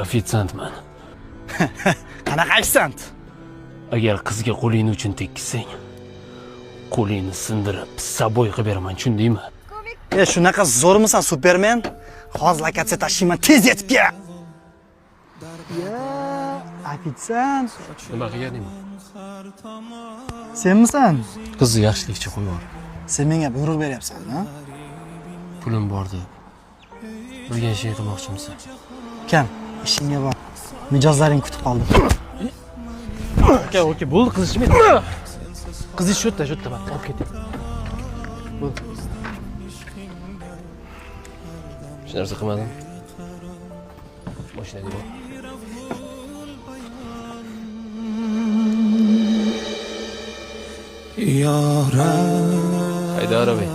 ofitsiantman. Qanaqa ofitsiant? Agar qizga qo'lingni uchun tekkizsang, qo'lingni sindirib, saboy qilib beraman, tushundingmi? Shunaqa zo'rmisan, Superman? Hozir lokatsiya tashiyman, tez yetib kel. Ofitsiant. Nima qilganing? Senmisan? Qizni yaxshilikcha qo'yib yubor. Sen menga buyruq beryapsan, ha? Pulim bor deb. Bilgan ish qilmoqchimisan? Kam, ishingga bor. Mijozlaring kutib qoldi. Okey, bo'ldi, qiz ishim. Qiz ish shu yerda, mana olib keting. Bo'ldi. Hech narsa qilmadim. Mashinaga bor. Haydar aka.